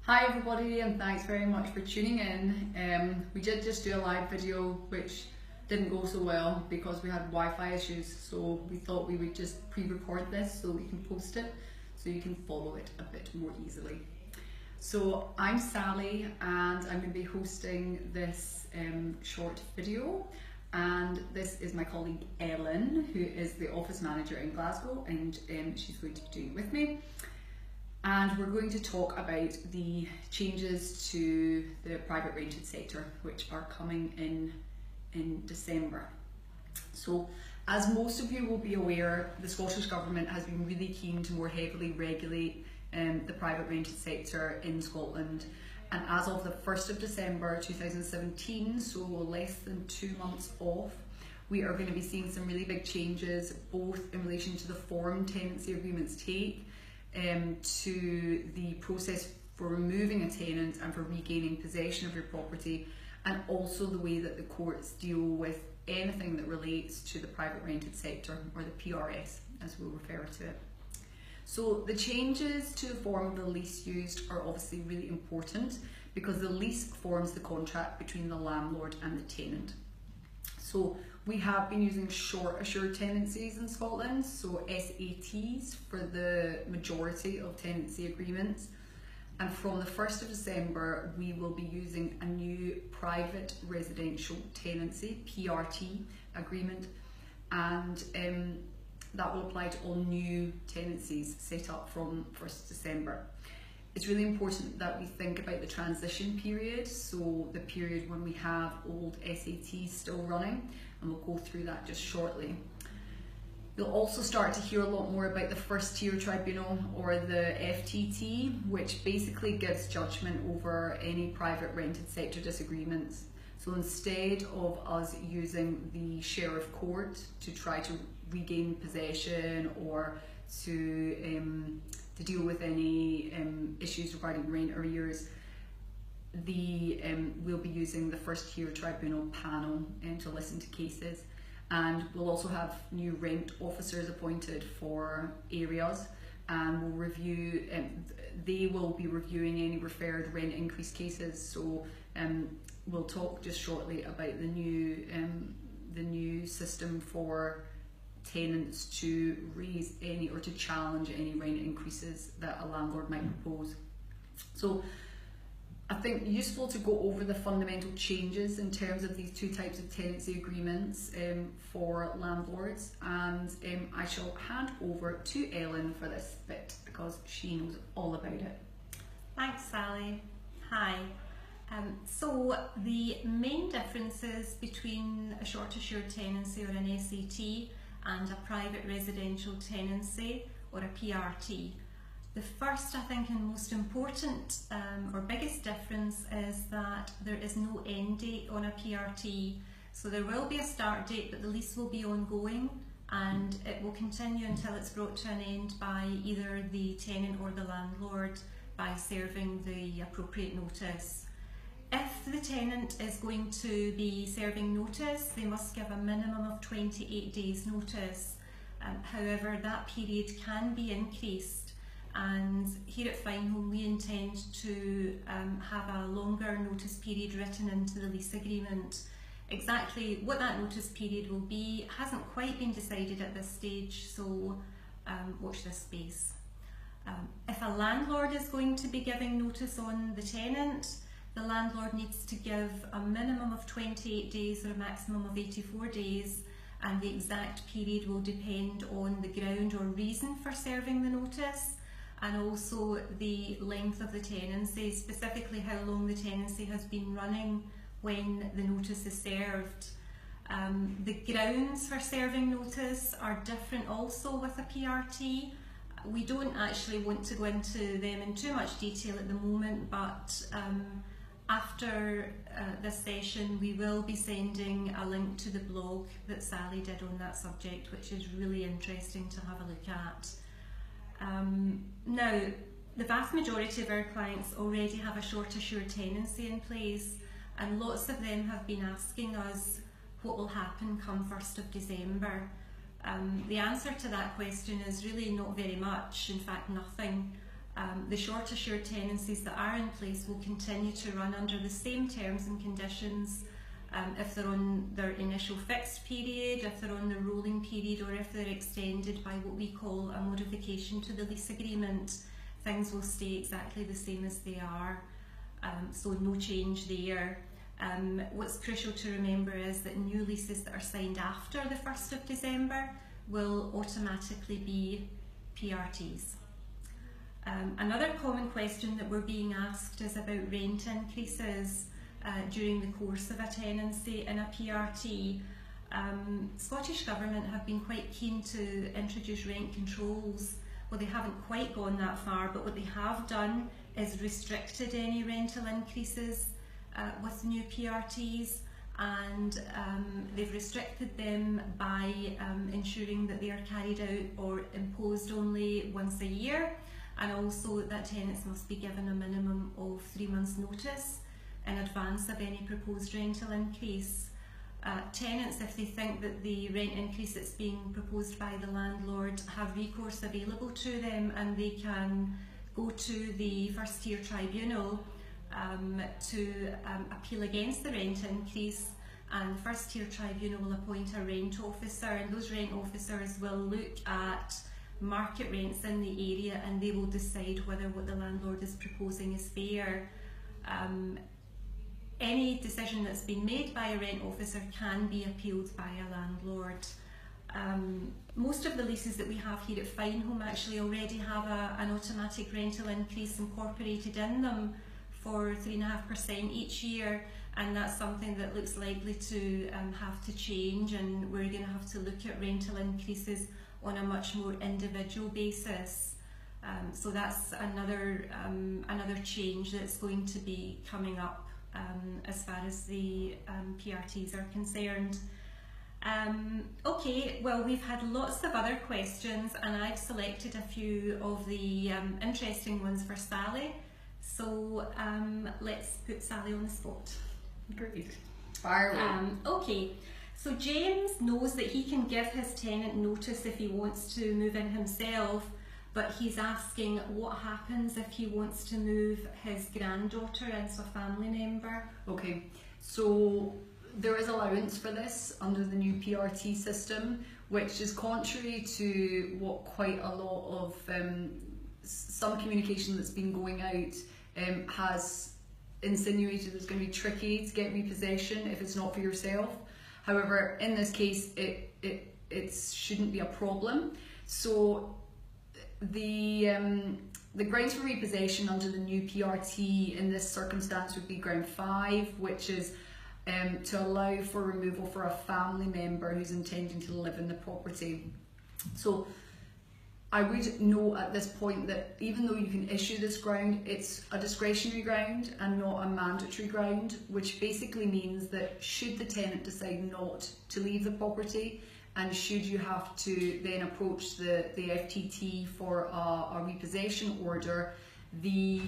Hi everybody, and thanks very much for tuning in. We did just do a live video which didn't go so well because we had Wi-Fi issues, so we thought we would just pre-record this so we can post it so you can follow it a bit more easily. So I'm Sally and I'm going to be hosting this short video, and this is my colleague Ellen, who is the office manager in Glasgow, and she's going to be doing it with me. And we're going to talk about the changes to the private rented sector which are coming in December. So as most of you will be aware, the Scottish Government has been really keen to more heavily regulate the private rented sector in Scotland, and as of the 1st of December 2017, so less than 2 months off, we are going to be seeing some really big changes, both in relation to the form tenancy agreements take, to the process for removing a tenant and for regaining possession of your property, and also the way that the courts deal with anything that relates to the private rented sector, or the PRS as we'll refer to it. So the changes to the form of the lease used are obviously really important because the lease forms the contract between the landlord and the tenant. So we have been using short assured tenancies in Scotland, so SATs for the majority of tenancy agreements. And from the 1st of December, we will be using a new private residential tenancy, PRT, agreement, and that will apply to all new tenancies set up from 1st December. It's really important that we think about the transition period, so the period when we have old SATs still running, and we'll go through that just shortly. You'll also start to hear a lot more about the first tier tribunal, or the FTT, which basically gives judgment over any private rented sector disagreements. So instead of us using the sheriff court to try to regain possession or to deal with any issues regarding rent arrears, we'll be using the first tier tribunal panel to listen to cases, and we'll also have new rent officers appointed for areas, and we'll review. They will be reviewing any referred rent increase cases. So we'll talk just shortly about the new system for tenants to raise any or to challenge any rent increases that a landlord might propose. So I think useful to go over the fundamental changes in terms of these two types of tenancy agreements for landlords, and I shall hand over to Ellen for this bit because she knows all about it. Thanks, Sally. Hi. So the main differences between a short assured tenancy, or an SAT, and a private residential tenancy, or a PRT. The first, I think, and most important or biggest difference is that there is no end date on a PRT. So there will be a start date, but the lease will be ongoing, and it will continue until it's brought to an end by either the tenant or the landlord by serving the appropriate notice. If the tenant is going to be serving notice, they must give a minimum of 28 days notice. However, that period can be increased, and here at Fineholm we intend to have a longer notice period written into the lease agreement. Exactly what that notice period will be hasn't quite been decided at this stage, so watch this space. If a landlord is going to be giving notice on the tenant, the landlord needs to give a minimum of 28 days or a maximum of 84 days, and the exact period will depend on the ground or reason for serving the notice, and also the length of the tenancy, specifically how long the tenancy has been running when the notice is served. The grounds for serving notice are different also with a PRT. We don't actually want to go into them in too much detail at the moment, but after this session we will be sending a link to the blog that Sally did on that subject, which is really interesting to have a look at. Now, the vast majority of our clients already have a short assured tenancy in place, and lots of them have been asking us what will happen come 1st of December. The answer to that question is really not very much, in fact nothing. The short assured tenancies that are in place will continue to run under the same terms and conditions if they're on their initial fixed period, if they're on the rolling period, or if they're extended by what we call a modification to the lease agreement. Things will stay exactly the same as they are, so no change there. What's crucial to remember is that new leases that are signed after the 1st of December will automatically be PRTs. Another common question that we're being asked is about rent increases during the course of a tenancy in a PRT. Scottish Government have been quite keen to introduce rent controls. Well, they haven't quite gone that far, but what they have done is restricted any rental increases with new PRTs, and they've restricted them by ensuring that they are carried out or imposed only once a year, and also that tenants must be given a minimum of 3 months' notice in advance of any proposed rental increase. Tenants, if they think that the rent increase that's being proposed by the landlord, have recourse available to them, and they can go to the first tier tribunal to appeal against the rent increase, and the first tier tribunal will appoint a rent officer, and those rent officers will look at market rents in the area, and they will decide whether what the landlord is proposing is fair. Any decision that's been made by a rent officer can be appealed by a landlord. Most of the leases that we have here at Fineholm actually already have an automatic rental increase incorporated in them for 3.5% each year, and that's something that looks likely to have to change, and we're going to have to look at rental increases on a much more individual basis. So that's another change that's going to be coming up as far as the PRTs are concerned. Okay, well, we've had lots of other questions, and I've selected a few of the interesting ones for Sally. So let's put Sally on the spot. Great. Fire away. Okay, so James knows that he can give his tenant notice if he wants to move in himself, but he's asking what happens if he wants to move his granddaughter in, so a family member. Okay, so there is allowance for this under the new PRT system, which is contrary to what quite a lot of some communication that's been going out has insinuated it's going to be tricky to get repossession if it's not for yourself. However, in this case, it shouldn't be a problem. So the grounds for repossession under the new PRT in this circumstance would be ground 5, which is to allow for removal for a family member who's intending to live in the property. So I would note at this point that even though you can issue this ground, it's a discretionary ground and not a mandatory ground, which basically means that should the tenant decide not to leave the property, and should you have to then approach the FTT for a repossession order, the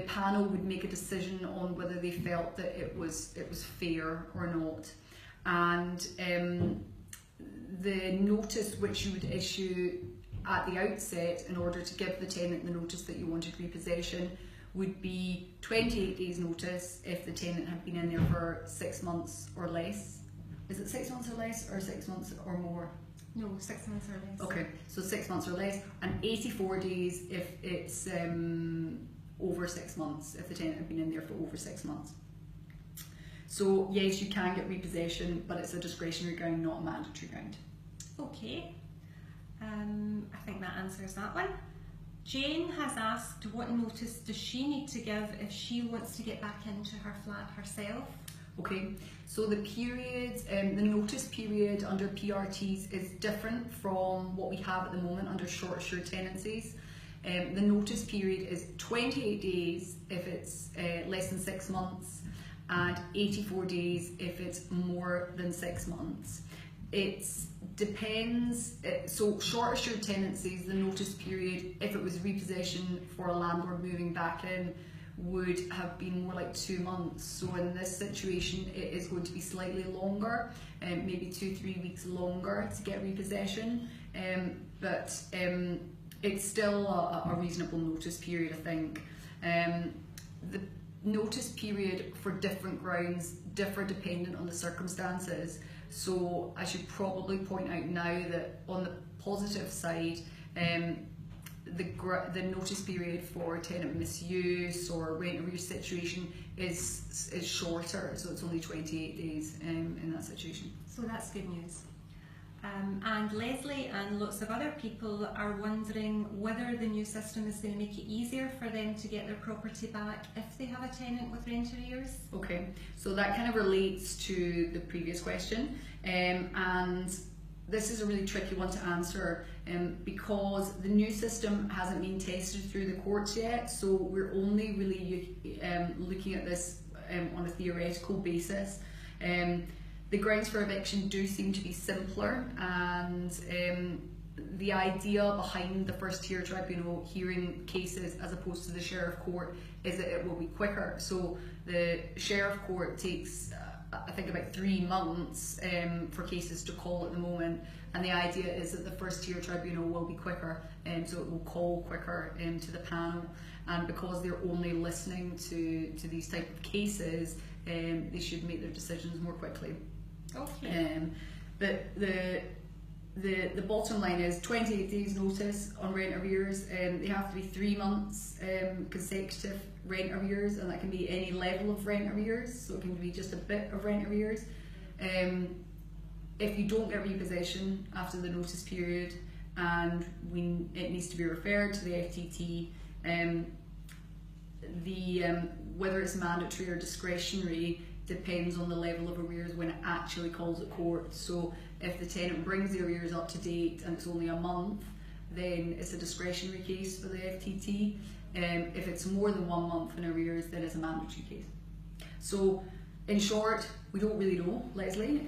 panel would make a decision on whether they felt that it was fair or not. And the notice which you would issue at the outset in order to give the tenant the notice that you wanted repossession would be 28 days notice if the tenant had been in there for 6 months or less. Is it 6 months or less, or 6 months or more? No, 6 months or less. Okay, so 6 months or less, and 84 days if it's over 6 months, if the tenant had been in there for over 6 months. So yes, you can get repossession, but it's a discretionary ground, not a mandatory ground. Okay, I think that answers that one. Jane has asked what notice does she need to give if she wants to get back into her flat herself? Okay, so the period, the notice period under PRTs is different from what we have at the moment under short assured tenancies. The notice period is 28 days if it's less than 6 months, and 84 days if it's more than 6 months. It depends, so short assured tenancies, the notice period, if it was repossession for a landlord moving back in, would have been more like 2 months. So in this situation it is going to be slightly longer, maybe 2-3 weeks longer to get repossession, but it's still a reasonable notice period, I think. The notice period for different grounds differ dependent on the circumstances. So I should probably point out now that on the positive side, the notice period for tenant misuse or rent arrears situation is shorter, so it's only 28 days in that situation. So that's good news. And Leslie and lots of other people are wondering whether the new system is going to make it easier for them to get their property back if they have a tenant with rent arrears. Okay, so that kind of relates to the previous question, and this is a really tricky one to answer because the new system hasn't been tested through the courts yet, so we're only really looking at this on a theoretical basis. The grounds for eviction do seem to be simpler, and the idea behind the first tier tribunal hearing cases as opposed to the sheriff court is that it will be quicker. So the sheriff court takes I think about 3 months for cases to call at the moment, and the idea is that the first tier tribunal will be quicker, so it will call quicker to the panel, and because they're only listening to these type of cases, they should make their decisions more quickly. Okay. But the bottom line is 28 days notice on rent arrears. They have to be 3 months consecutive rent arrears, and that can be any level of rent arrears, so it can be just a bit of rent arrears. If you don't get repossession after the notice period and it needs to be referred to the FTT, whether it's mandatory or discretionary depends on the level of arrears when it actually calls at court. So if the tenant brings the arrears up to date and it's only a month, then it's a discretionary case for the FTT. If it's more than 1 month in arrears, then it's a mandatory case. So in short, we don't really know, Leslie.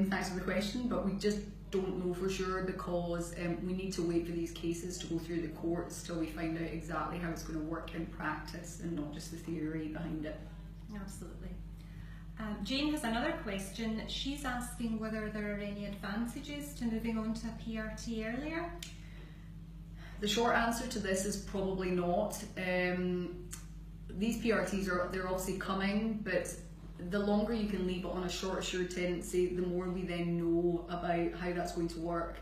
Thanks for the question, but we just don't know for sure because we need to wait for these cases to go through the courts till we find out exactly how it's going to work in practice and not just the theory behind it. Absolutely. Jane has another question. She's asking whether there are any advantages to moving on to a PRT earlier. The short answer to this is probably not. These PRTs they're obviously coming, but the longer you can leave it on a short assured tenancy, the more we then know about how that's going to work.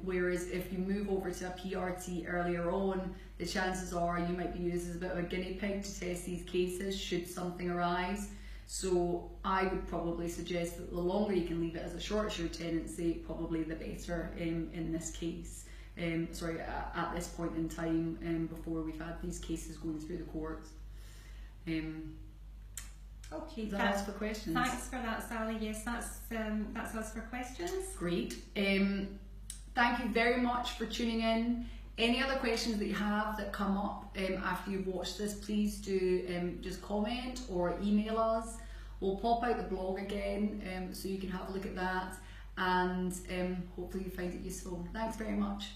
Whereas if you move over to a PRT earlier on, the chances are you might be used as a bit of a guinea pig to test these cases should something arise. So I would probably suggest that the longer you can leave it as a short assured tenancy, probably the better in this case. At this point in time, before we've had these cases going through the courts. Okay, does that ask for questions? Thanks for that, Sally. Yes, that's us for questions. Great. Thank you very much for tuning in. Any other questions that you have that come up after you've watched this, please do just comment or email us. We'll pop out the blog again so you can have a look at that, and hopefully you find it useful. Thanks very much.